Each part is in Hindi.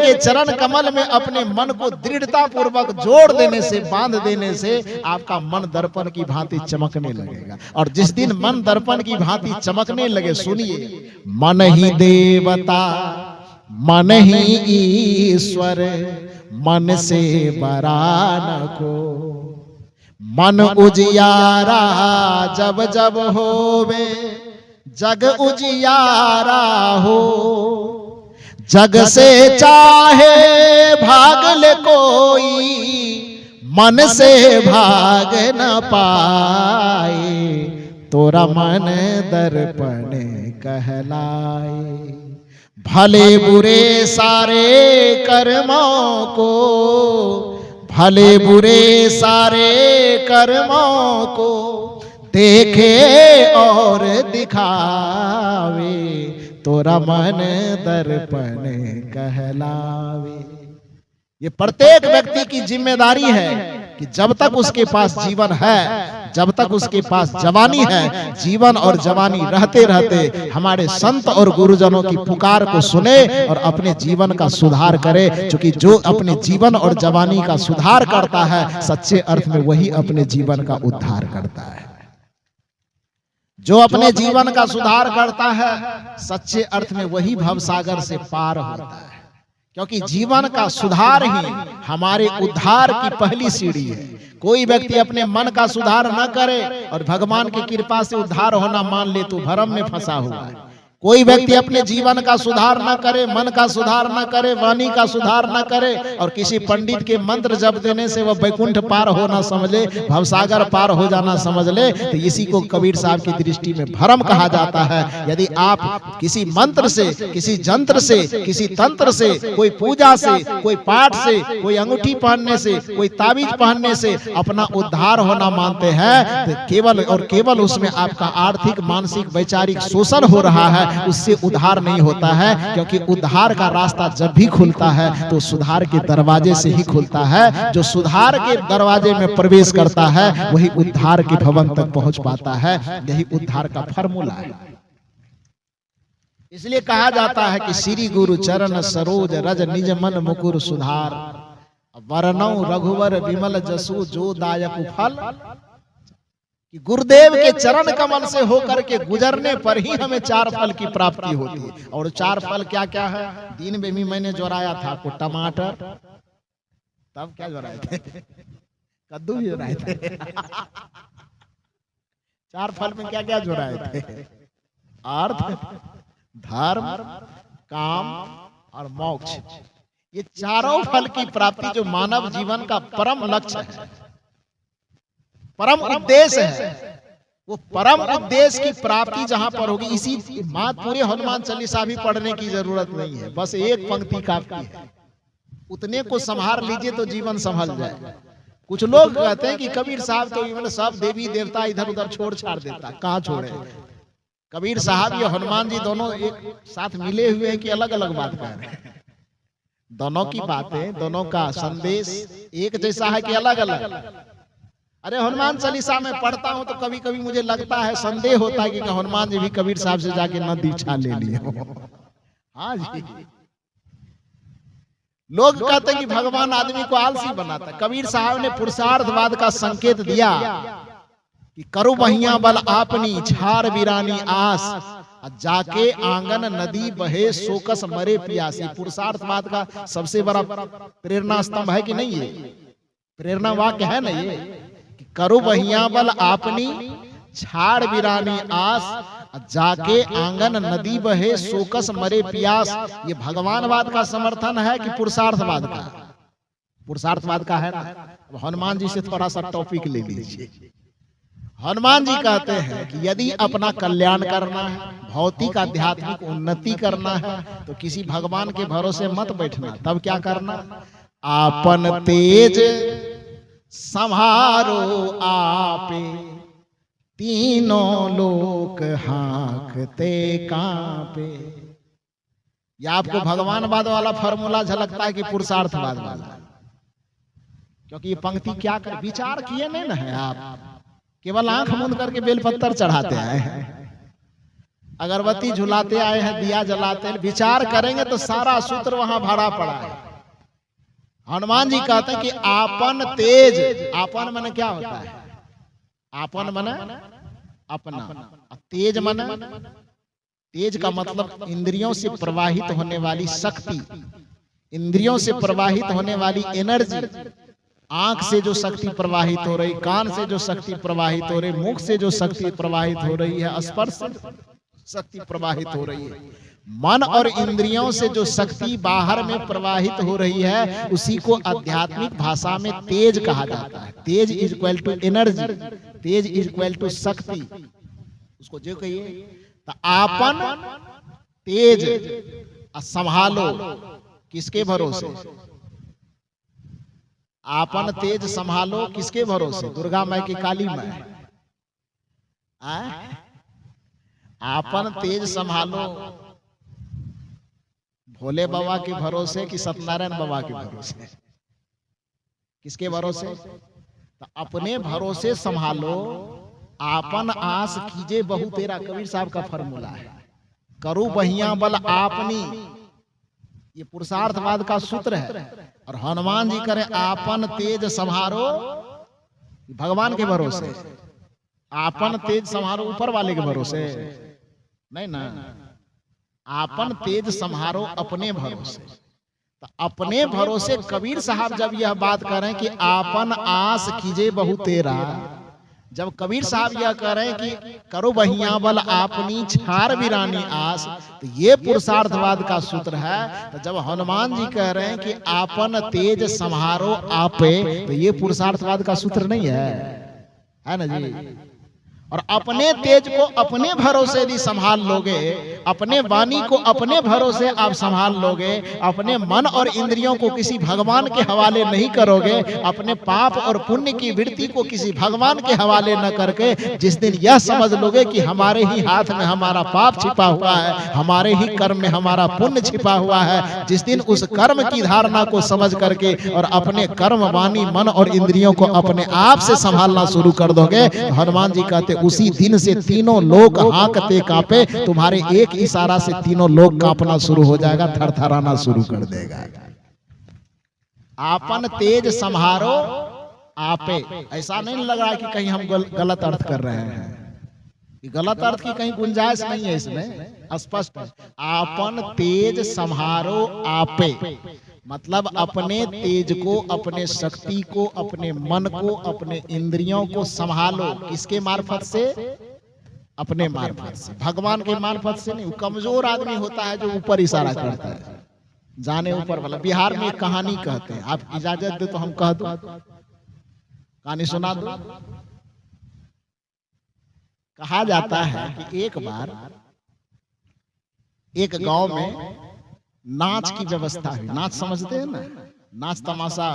के चरण कमल में अपने मन को दृढ़ता पूर्वक जोड़ देने से, बांध देने से आपका मन दर्पण की भांति चमकने लगेगा। और जिस दिन मन दर्पण की भांति चमकने लगे, सुनिए, मन ही देवता मन ही ईश्वर, मन से बरा न को। मन उजियारा जब जब होवे, जग उजियारा हो। जग से चाहे भाग ले कोई, मन से भाग न पाए। तोरा मन दर्पण कहलाए। भले बुरे सारे कर्मों को, भले बुरे सारे कर्मों को देखे और दिखावे। तोरा मन दर्पण कहलावे। ये प्रत्येक व्यक्ति की जिम्मेदारी है कि जब तक उसके पास जीवन है, जब तक उसके पास जवानी है, जीवन और जवानी रहते रहते हमारे संत और गुरुजनों की पुकार को सुने और अपने जीवन का सुधार करे। क्योंकि जो अपने जीवन और जवानी का सुधार करता है, सच्चे अर्थ में वही अपने जीवन का उद्धार करता है। जो अपने जीवन का सुधार करता है, सच्चे अर्थ में वही भवसागर से पार होता है। क्योंकि जीवन का सुधार ही हमारे उद्धार की पहली सीढ़ी है। कोई व्यक्ति अपने मन का सुधार न करे और भगवान की कृपा से उद्धार होना मान ले तो भरम में फंसा हुआ है। कोई व्यक्ति अपने जीवन का सुधार न करे, मन का सुधार न करे, वाणी का सुधार न करे और किसी पंडित के मंत्र जप देने से वह वैकुंठ पार होना समझ ले, भवसागर पार हो जाना समझ ले, तो इसी को कबीर साहब की दृष्टि में भ्रम कहा जाता है। यदि आप किसी मंत्र से, किसी जंत्र से, किसी तंत्र से, कोई पूजा से, कोई पाठ से, कोई अंगूठी पहनने से, कोई ताबीज पहनने से अपना उद्धार होना मानते हैं, तो केवल और केवल उसमें आपका आर्थिक, मानसिक, वैचारिक शोषण हो रहा है, उससे उद्धार नहीं होता है। क्योंकि उद्धार का रास्ता जब भी खुलता है तो सुधार के दरवाजे से ही खुलता है। जो सुधार के दरवाजे में प्रवेश करता है वही उद्धार के भवन तक पहुंच पाता है। यही उद्धार का फार्मूला है। इसलिए कहा जाता है कि श्री गुरु चरण सरोज रज निज मन मुकुर सुधार, वरनौ रघुवर विमल जसु जो दायक फल। कि गुरुदेव के चरण कमल से होकर के गुजरने पर ही हमें 4 फल की प्राप्ति होती है। और 4 फल क्या क्या है? दिन में भी मैंने जोराया था आपको, टमाटर, तब क्या जोराए थे? कद्दू भी जोराए थे। 4 फल में क्या क्या जोराए थे? अर्थ, धर्म, काम और मोक्ष। ये चारों फल की प्राप्ति जो मानव जीवन का परम लक्ष्य है, परम उद्देश्य है, वो परम उद्देश्य की प्राप्ति जहां पर होगी, इसी पूरे हनुमान चालीसा भी पढ़ने की जरूरत नहीं है। बस एक पंक्ति काफी है। उतने को संभाल लीजिए तो जीवन संभल जाए। कुछ लोग कहते हैं कि कबीर साहब तो सब देवी देवता इधर उधर छोड़ छाड़ देता। कहाँ छोड़े? कबीर साहब या हनुमान जी दोनों एक साथ मिले हुए हैं कि अलग अलग बात कर रहे हैं? दोनों की बातें, दोनों का संदेश एक जैसा है कि अलग अलग? अरे हनुमान चालीसा में पढ़ता हूं तो कभी कभी मुझे लगता है, संदेह होता है कि हनुमान जी भी कबीर साहब से जाके नदी छा ले लिए। हाँ जी, लोग कहते हैं कि भगवान आदमी को आलसी बनाता है। कबीर साहब ने पुरुषार्थवाद का संकेत दिया कि करो बहिया बल आपनी छार वीरानी आस, जाके आंगन नदी बहे सोकस मरे प्यासी। पुरुषार्थवाद का सबसे बड़ा प्रेरणा स्तंभ है कि नहीं? ये प्रेरणा वाक्य है ना ये, करो बहिया बल आपनी छाड़ वीरानी आस, जाके आंगन नदी बहे सोकस मरे प्यास। ये भगवानवाद का समर्थन है कि पुरुषार्थवाद का? पुरुषार्थवाद का है ना। अब हनुमान जी से थोड़ा सा टॉपिक ले लीजिए। हनुमान जी कहते हैं कि यदि अपना कल्याण करना है, भौतिक आध्यात्मिक उन्नति करना है, तो किसी भगवान के भरोसे मत बैठना। तब क्या करना? आपन तेज संभारो आपे, तीनों लोक हाँकते कांपे। या आपको भगवानवाद वाला फॉर्मूला झलकता है कि पुरुषार्थवाद वाला? क्योंकि ये पंक्ति क्या कर, विचार किए नहीं ना है आप, केवल आंख मूंद करके बेलपत्तर चढ़ाते हैं। अगरबत्ती झुलाते आए हैं, दिया जलाते हैं, विचार करेंगे तो सारा सूत्र वहां भरा पड़ा है। हनुमान जी कहते हैं कि आपन तेज, आपन मन क्या होता है? आपन मन अपना, तेज मन, तेज का मतलब इंद्रियों से प्रवाहित होने वाली शक्ति, इंद्रियों से प्रवाहित होने वाली एनर्जी। आंख से जो शक्ति प्रवाहित हो रही, कान से जो शक्ति प्रवाहित हो रही, मुख से जो शक्ति प्रवाहित हो रही है, स्पर्श से शक्ति प्रवाहित हो रही है, मन और इंद्रियों से जो शक्ति बाहर में प्रवाहित हो रही है, उसी को आध्यात्मिक भाषा में तेज कहा जाता है। Tej is equal to energy, tej is equal to shakti. उसको जो कहिए तो आपन तेज संभालो, किसके भरोसे? आपन तेज संभालो किसके भरोसे? दुर्गा माई की काली माई। आपन तेज संभालो भोले बाबा के भरोसे कि सत्यनारायण बाबा के भरोसे? किसके भरोसे? तो अपने भरोसे संभालो। आपन आस कीजे बहु तेरा, कबीर साहब का फॉर्मूला है। करो बहिया बल आपनी, ये पुरुषार्थवाद का सूत्र है। और हनुमान जी करें आपन तेज संभारो, भगवान के भरोसे। आपन तेज संभारो ऊपर वाले के भरोसे नहीं ना, आपन तेज संभारो अपने भरोसे। तो अपने भरोसे कबीर साहब जब यह बात करें कि आपन आस कीजे बहु तेरा, जब कबीर साहब यह कह रहे हैं कि करो बहिया बल आपनी छार वीरानी आस, तो ये पुरुषार्थवाद का सूत्र है। तो जब हनुमान जी कह रहे हैं कि आपन तेज संहारो आपे, तो ये पुरुषार्थवाद का सूत्र नहीं है ना जी? और अपने तेज को अपने भरोसे भी संभाल लोगे, अपने वाणी को अपने भरोसे आप संभाल लोगे, अपने मन और इंद्रियों को किसी भगवान के हवाले नहीं करोगे, अपने पाप और पुण्य की वृत्ति को किसी भगवान के हवाले न करके जिस दिन यह समझ लोगे कि हमारे ही हाथ में हमारा पाप छिपा हुआ है, हमारे ही कर्म में हमारा पुण्य छिपा हुआ है, जिस दिन उस कर्म की धारणा को समझ करके और अपने कर्म, वाणी, मन और इंद्रियों को अपने आप से संभालना शुरू कर दोगे, हनुमान जी कहते उसी दिन से तीनों लोग हांकते कांपे, तुम्हारे एक इशारा से तीनों लोग कांपना शुरू हो जाएगा, थरथराना शुरू कर देगा। आपन तेज संहारो आपे, ऐसा नहीं लग रहा कि कहीं हम गलत अर्थ कर रहे हैं, गलत अर्थ की कहीं गुंजाइश नहीं है इसमें, स्पष्ट है। आपन तेज संहारो आपे मतलब अपने तेज को, अपने शक्ति को, अपने मन को, अपने इंद्रियों को संभालो। किसके मार्फत से? अपने मार्फत से, भगवान के मार्फत से नहीं। कमजोर आदमी होता है जो ऊपर इशारा करता है, जाने ऊपर वाला। बिहार में एक कहानी कहते हैं, आप इजाजत दे तो हम कह दो, कहानी सुना दो। कहा जाता है कि एक बार एक गांव में नाच की व्यवस्था हुई। नाच समझते हैं ना, नाच तमाशा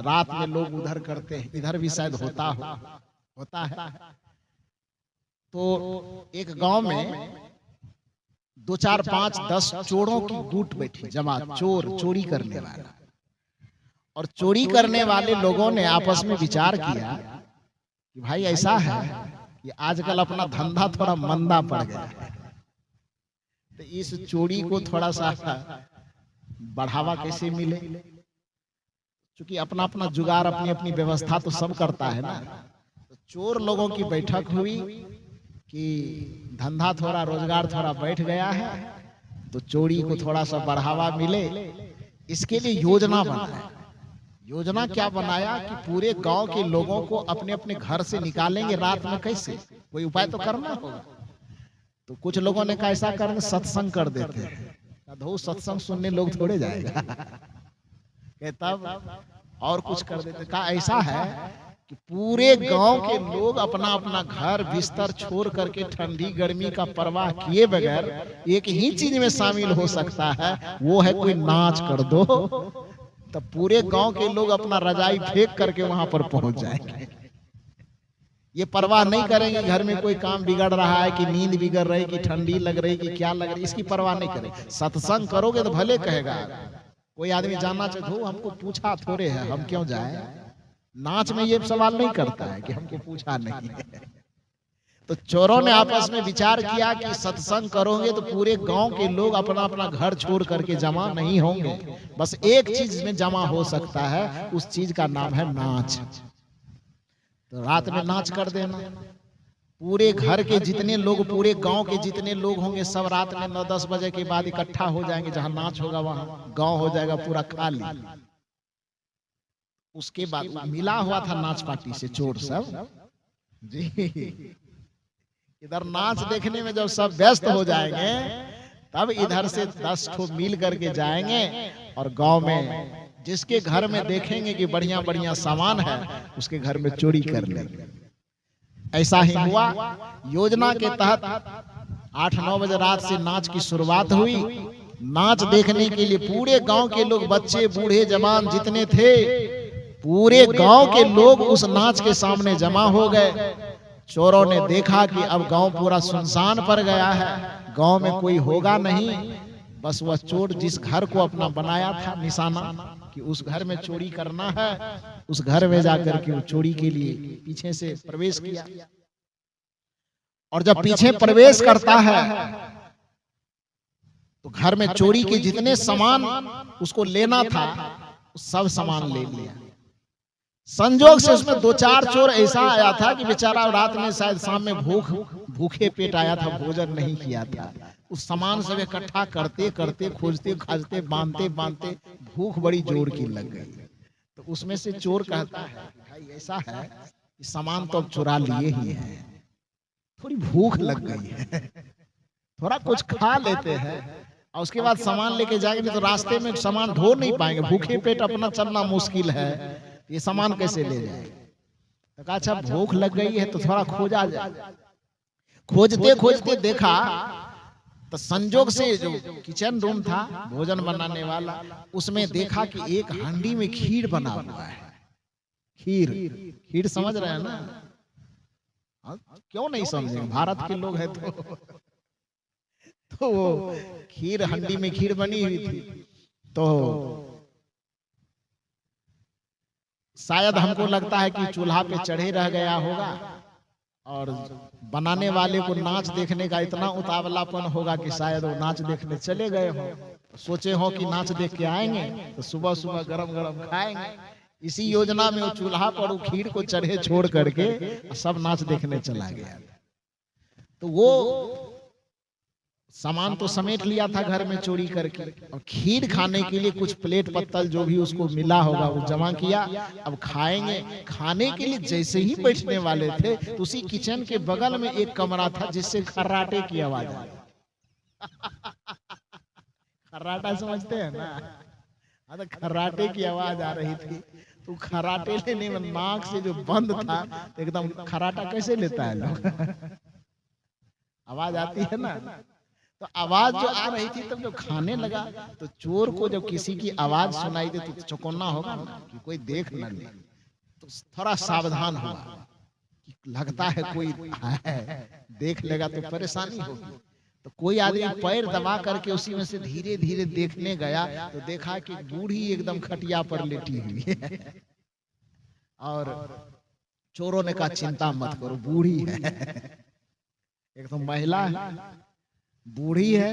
रात में लोग उधर करते हैं, इधर भी शायद होता है। तो एक गांव में 2 4 5 10 चोरों की गुट बैठी, जमात, चोर, चोरी करने वाला। और चोरी करने वाले लोगों ने आपस में विचार किया कि भाई ऐसा है कि आजकल अपना धंधा थोड़ा मंदा पड़ गया है, तो इस चोरी को थोड़ा सा बढ़ावा कैसे मिले। क्योंकि अपना अपना जुगाड़, अपनी अपनी व्यवस्था तो सब करता है ना। तो चोर लोगों की बैठक हुई कि धंधा थोड़ा, रोजगार थोड़ा बैठ गया है, तो चोरी को थोड़ा सा बढ़ावा मिले, इसके लिए योजना बनाया। योजना क्या बनाया कि पूरे गांव के लोगों को अपने अपने घर से निकालेंगे रात में। कैसे? कोई उपाय तो करना होगा। तो कुछ लोगों ने कहा ऐसा करने सत्संग कर देते हैं, सत्संग सुनने लोग थोड़े जाएगा तब और कुछ कर देते। कहा ऐसा है कि पूरे गांव के लोग अपना अपना घर बिस्तर छोड़ करके ठंडी गर्मी का परवाह किए बगैर एक ही चीज में शामिल हो सकता है, वो है कोई नाच कर दो। तब पूरे गांव के लोग अपना रजाई फेंक करके वहां पर पहुंच जाएंगे। ये परवाह नहीं करेंगे घर में कोई काम बिगड़ रहा है, कि नींद बिगड़ रही, कि ठंडी लग रही, कि क्या लग रही, इसकी परवाह नहीं करेंगे। सत्संग करोगे तो भले कहेगा कोई आदमी जानना चाहिए, हमको पूछा थोड़े है, हम क्यों जाए। नाच में ये सवाल नहीं करता है कि हमको पूछा नहीं है। तो चोरों ने आपस में विचार किया कि सत्संग करोगे तो पूरे गांव के लोग अपना अपना घर छोड़ करके जमा नहीं होंगे, बस एक चीज में जमा हो सकता है, उस चीज का नाम है नाच। तो रात में नाच कर देना, पूरे घर के जितने लोग, पूरे गांव के जितने लोग होंगे सब रात में 9-10 बजे के बाद इकट्ठा हो जाएंगे, जहां नाच होगा वहां गांव हो जाएगा पूरा खाली। उसके बाद मिला हुआ था नाच पार्टी से चोर सब जी, इधर नाच देखने में जब सब व्यस्त हो जाएंगे तब इधर से 10 ठो मिल करके जाएंगे और गांव में जिसके घर में देखेंगे कि बढ़िया बढ़िया सामान है उसके घर में चोरी कर लेंगे। ऐसा ही हुआ। योजना के तहत 8-9 बजे रात से नाच की शुरुआत हुई। नाच देखने के लिए पूरे गांव के लोग, बच्चे बूढ़े जवान जितने थे, पूरे गांव के लोग उस नाच के सामने जमा हो गए। चोरों ने देखा कि अब गांव पूरा सुनसान पड़ गया है, गांव में कोई होगा नहीं, बस वह चोर जिस घर को अपना बनाया था निशाना कि उस घर में चोरी करना है, उस घर में जाकर के वो चोरी के लिए पीछे से प्रवेश किया। और जब पीछे प्रवेश करता है तो घर में चोरी के जितने सामान उसको लेना था सब सामान ले लिया। संजोग से उसमें 2-4 चोर ऐसा आया था कि बेचारा रात में शायद शाम में भूखे पेट आया था, भोजन नहीं किया था। उस सामान सब इकट्ठा करते करते, खोजते खाजते, बांधते बांधते भूख बड़ी जोर की लग गई। तो उसमें से चोर कहता है भाई ऐसा है कि सामान तो अब चुरा लिए ही है, थोड़ी भूख लग गई है, थोड़ा कुछ खा लेते हैं और उसके बाद सामान लेके जाएंगे तो रास्ते में सामान ढो नहीं पाएंगे, भूखे पेट अपना चलना मुश्किल है, ये सामान कैसे ले जाए। तो कहा अच्छा भूख लग गई है तो थोड़ा खोजा जाए। खोजते खोजते देखा तो संजोग से जो किचन रूम था भोजन बनाने वाला, उसमें देखा कि एक हांडी में खीर बना हुआ है। खीर, खीर समझ रहे हैं ना? क्यों नहीं समझे, भारत के लोग हैं तो वो खीर, हांडी में खीर बनी हुई थी। तो शायद हमको लगता है कि चूल्हा पे चढ़े रह गया होगा और बनाने वाले को नाच देखने का इतना उतावलापन होगा कि शायद वो नाच देखने चले गए हो, सोचे हो कि नाच देख के आएंगे तो सुबह सुबह गरम गरम खाएंगे। इसी योजना में वो चूल्हा पर वो खीर को चढ़े छोड़ करके सब नाच देखने चला गया। तो वो सामान तो समेट लिया था घर में चोरी करके, और खीर खाने के लिए कुछ प्लेट पत्तल जो भी उसको मिला होगा वो जमा किया। अब खाएंगे, खाने के लिए जैसे ही बैठने वाले थे तो उसी किचन के बगल में एक कमरा था जिससे खर्राटे की आवाज आई। खर्राटा समझते हैं ना? तो खर्राटे की आवाज आ रही थी। तो खर्राटे लेने में नाक से जो बंद था तो एकदम खर्राटा कैसे लेता है लोग आवाज आती है ना। तो आवाज जो आ रही थी तब जो खाने लगा तो चोर को जब किसी की आवाज सुनाई दे तो चौकन्ना होगा ना कि कोई देख न ले, तो थोड़ा सावधान हुआ कि लगता है कोई है, देख लेगा तो परेशानी होगी। तो कोई आदमी पैर दबा करके उसी में से धीरे धीरे देखने गया तो देखा कि बूढ़ी एकदम खटिया पर लेटी हुई है। और चोरों ने कहा चिंता मत करो, बूढ़ी है, एक तो महिला है, बूढ़ी है,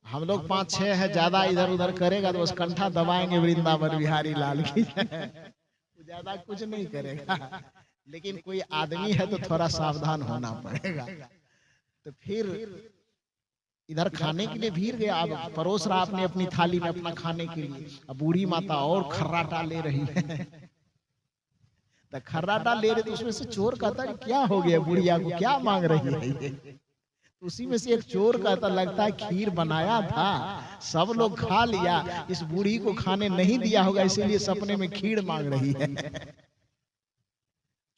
हम लोग 5-6 है, ज्यादा इधर उधर करेगा तो बस कंठा दबाएंगे वृंदावन बिहारी लाल की, ज्यादा कुछ नहीं करेगा। लेकिन कोई आदमी है तो थोड़ा सावधान होना पड़ेगा। तो फिर इधर खाने के लिए भीड़ गया। अब परोस रहा अपने अपनी थाली में अपना खाने के लिए, अब बूढ़ी माता और खर्राटा ले रही है। तो खर्राटा ले रहे तो उसमें से चोर कहता है क्या हो गया बुढ़िया को, क्या मांग रही है। उसी में से एक चोर कहता लगता है खीर बनाया था, सब लोग खा लिया, इस बूढ़ी को खाने नहीं दिया होगा इसीलिए सपने में खीर मांग रही है।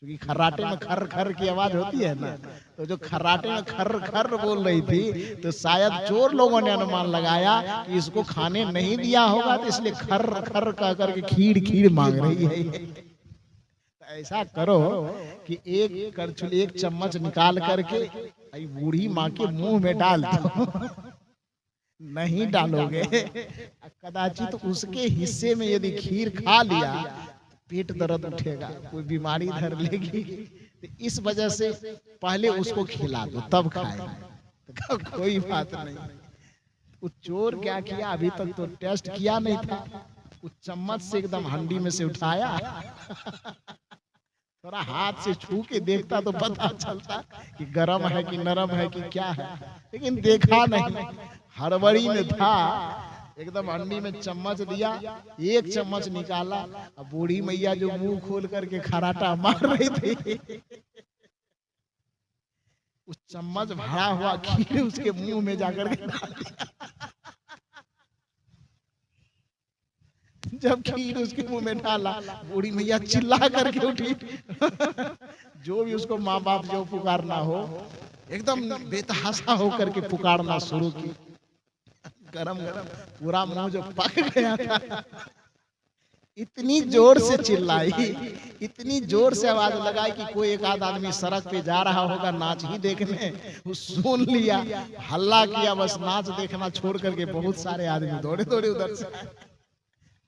क्योंकि खर्राटे में खर खर की आवाज होती है ना, तो जो खर्राटे में खर खर बोल रही थी तो शायद चोर लोगों ने अनुमान लगाया कि इसको खाने नहीं दिया होगा तो इसलिए खर खर कह करके खीर खीर मांग रही है। ऐसा करो कि एक करछुली, एक चम्मच निकाल करके बूढ़ी माँ के मुंह में डाल दो। नहीं डालोगे कदाचित तो उसके हिस्से में यदि खीर खा लिया तो पेट दर्द उठेगा, कोई बीमारी धर लेगी, तो इस वजह से पहले उसको खिला दो तब खाएगा। तो कहा, कोई बात नहीं। वो चोर क्या किया, अभी तक तो टेस्ट किया नहीं था, वो चम्मच से एकदम हंडी में से उठाया, थोड़ा हाथ से छू के देखता तो पता चलता कि गरम है कि नरम है कि क्या है, लेकिन देखा नहीं, हड़बड़ी में था, एकदम हंडी में चम्मच दिया, एक चम्मच निकाला, अब बूढ़ी मैया जो मुंह खोल करके खराटा मार रही थी, उस चम्मच भरा हुआ खीर उसके मुंह में जाकर के डाल दिया। जब खीर उसके मुंह में डाला, बूढ़ी मैया चिल्ला करके उठी, जो भी उसको माँ बाप जो पुकारना हो, एकदम बेतहाशा होकर के पुकारना शुरू की। गरम गरम पूरा मुंह जो पक गया था, इतनी जोर से चिल्लाई, इतनी जोर से आवाज लगाई कि कोई एक आध आदमी सड़क पे जा रहा होगा नाच ही देखने, वो सुन लिया, हल्ला किया, बस नाच देखना छोड़ करके बहुत सारे आदमी दौड़े दौड़े उधर से आए।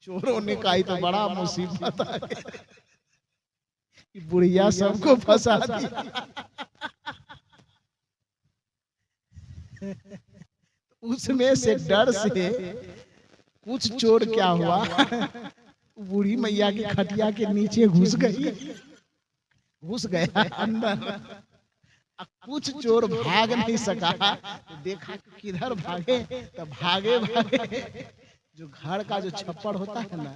चोरों ने कहा तो बड़ा मुसीबत आ गया, बुढ़िया सबको फंसा दिया। उसमें से डर से कुछ चोर क्या हुआ, बूढ़ी मैया की खटिया के नीचे घुस गया अंदर। अब कुछ चोर भाग नहीं सका, तो देखा कि किधर भागे, तो भागे भागे जो घर का जो छप्पड़ होता है ना,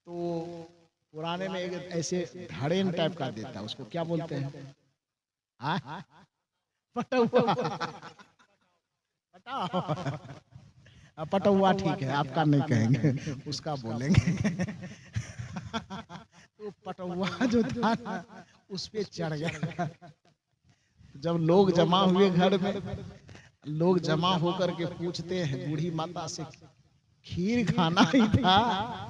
तो पुराने में एक ऐसे धड़ेन टाइप का देता, उसको क्या बोलते हैं, पटुआ। पटुआ ठीक है, आपका नहीं कहेंगे, उसका बोलेंगे। तो पटुआ जो था ना, उस पे चढ़ गया। जब लोग जमा हुए घर में, लोग जमा होकर के पूछते हैं बूढ़ी माता से, खीर खाना ही था,